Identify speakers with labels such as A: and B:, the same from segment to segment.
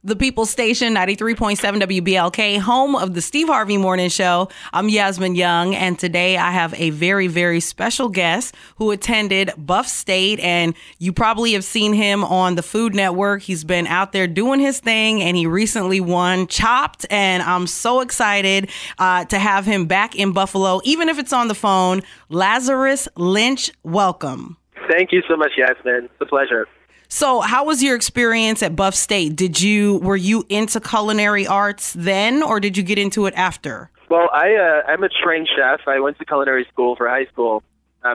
A: The People Station, 93.7 WBLK, home of the Steve Harvey Morning Show. I'm Yasmin Young, and today I have a very, very special guest who attended Buff State, and you probably have seen him on the Food Network. He's been out there doing his thing, and he recently won Chopped, and I'm so excited to have him back in Buffalo, even if it's on the phone. Lazarus Lynch, welcome.
B: Thank you so much, Yasmin. It's a pleasure.
A: So how was your experience at Buff State? Were you into culinary arts then, or did you get into it after?
B: Well, I'm a trained chef. I went to culinary school for high school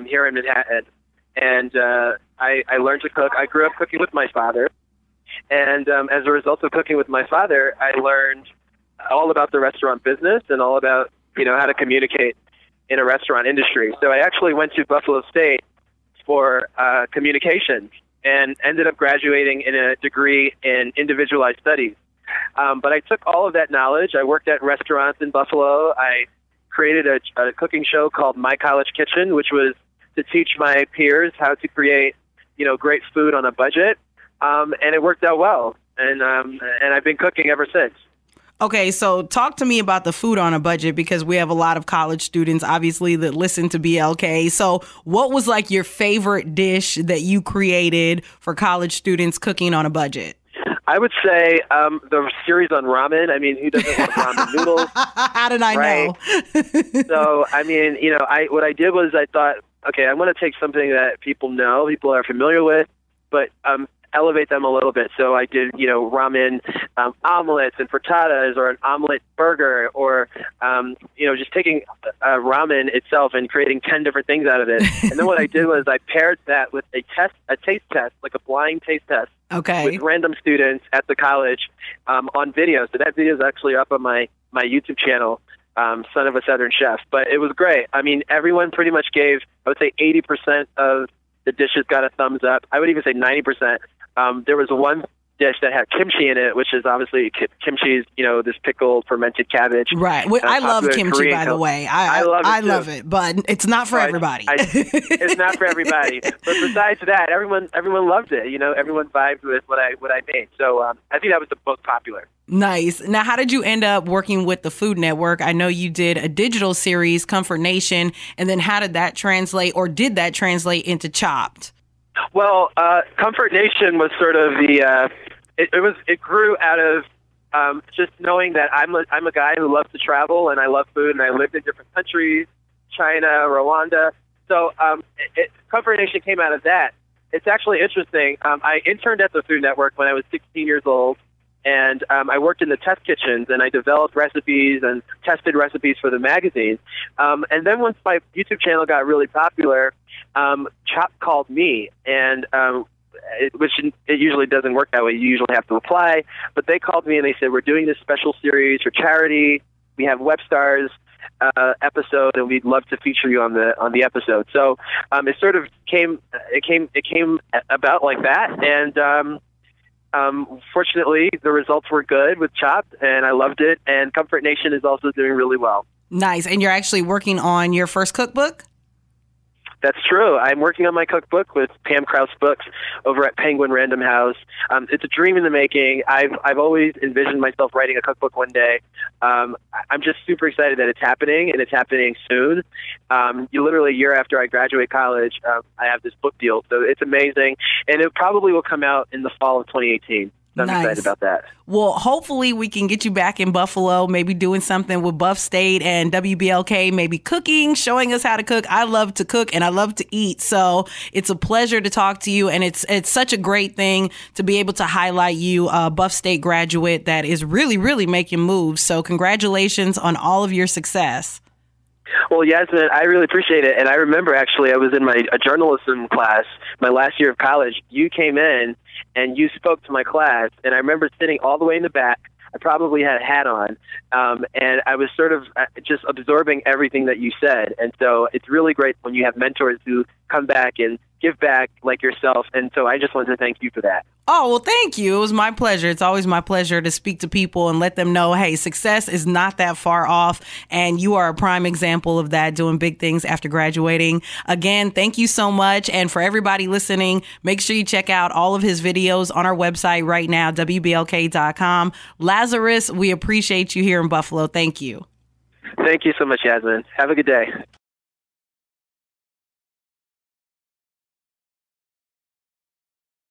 B: here in Manhattan, and I learned to cook. I grew up cooking with my father, and as a result of cooking with my father, I learned all about the restaurant business and all about, how to communicate in a restaurant industry. So I actually went to Buffalo State for communications, and ended up graduating in a degree in individualized studies. But I took all of that knowledge. I worked at restaurants in Buffalo. I created a cooking show called My College Kitchen, which was to teach my peers how to create, great food on a budget. And it worked out well. And I've been cooking ever since.
A: Okay, so talk to me about the food on a budget, because we have a lot of college students, obviously, that listen to BLK. So what was like your favorite dish that you created for college students cooking on a budget?
B: I would say the series on ramen. I mean, who doesn't want ramen noodles?
A: How did I know?
B: So, I mean, what I did was I thought, okay, I'm going to take something that people are familiar with, but elevate them a little bit. So I did, ramen omelets and frittatas, or an omelet burger, or, just taking ramen itself and creating 10 different things out of it. And then what I did was I paired that with a taste test, like a blind taste test, with random students at the college on video. So that video is actually up on my YouTube channel, Son of a Southern Chef. But it was great. I mean, everyone pretty much gave, I would say 80% of the dishes got a thumbs up. I would even say 90%. There was one dish that had kimchi in it, which is obviously kimchi is, this pickled fermented cabbage.
A: Right. I love kimchi, by the way. I love it, but it's not for everybody.
B: It's not for everybody. But besides that, everyone loved it. Everyone vibed with what I made. So I think that was the most popular.
A: Nice. Now, how did you end up working with the Food Network? I know you did a digital series, Comfort Nation, and then how did that translate, or did that translate into Chopped?
B: Well, Comfort Nation was sort of it grew out of just knowing that I'm a guy who loves to travel, and I love food, and I lived in different countries, China, Rwanda. So Comfort Nation came out of that. It's actually interesting. I interned at the Food Network when I was 16 years old, and I worked in the test kitchens, and I developed recipes and tested recipes for the magazine. And then once my YouTube channel got really popular, Chop called me, and which it usually doesn't work that way. You usually have to apply. But they called me, and they said, we're doing this special series for charity. We have Web Stars episode, and we'd love to feature you on the episode. So it sort of came about like that, and fortunately, the results were good with Chopped, and I loved it. And Comfort Nation is also doing really well.
A: Nice. And you're actually working on your first cookbook?
B: That's true. I'm working on my cookbook with Pam Krause Books over at Penguin Random House. It's a dream in the making. I've always envisioned myself writing a cookbook one day. I'm just super excited that it's happening, and it's happening soon. Literally a year after I graduate college, I have this book deal. So it's amazing. And it probably will come out in the fall of 2018. So I'm excited about that.
A: Well, hopefully we can get you back in Buffalo, maybe doing something with Buff State and WBLK, maybe cooking, showing us how to cook. I love to cook and I love to eat. So it's a pleasure to talk to you. And it's such a great thing to be able to highlight you, a Buff State graduate that is really, really making moves. So congratulations on all of your success.
B: Well, Yasmin, I really appreciate it. And I remember, actually, I was in a journalism class, my last year of college. You came in and you spoke to my class. And I remember sitting all the way in the back. I probably had a hat on. And I was sort of just absorbing everything that you said. And so it's really great when you have mentors who come back and give back like yourself. And so I just wanted to thank you for that.
A: Oh, well, thank you. It was my pleasure. It's always my pleasure to speak to people and let them know, hey, success is not that far off. And you are a prime example of that, doing big things after graduating. Again, thank you so much. And for everybody listening, make sure you check out all of his videos on our website right now, WBLK.com. Lazarus, we appreciate you here in Buffalo. Thank you.
B: Thank you so much, Yasmin. Have a good day.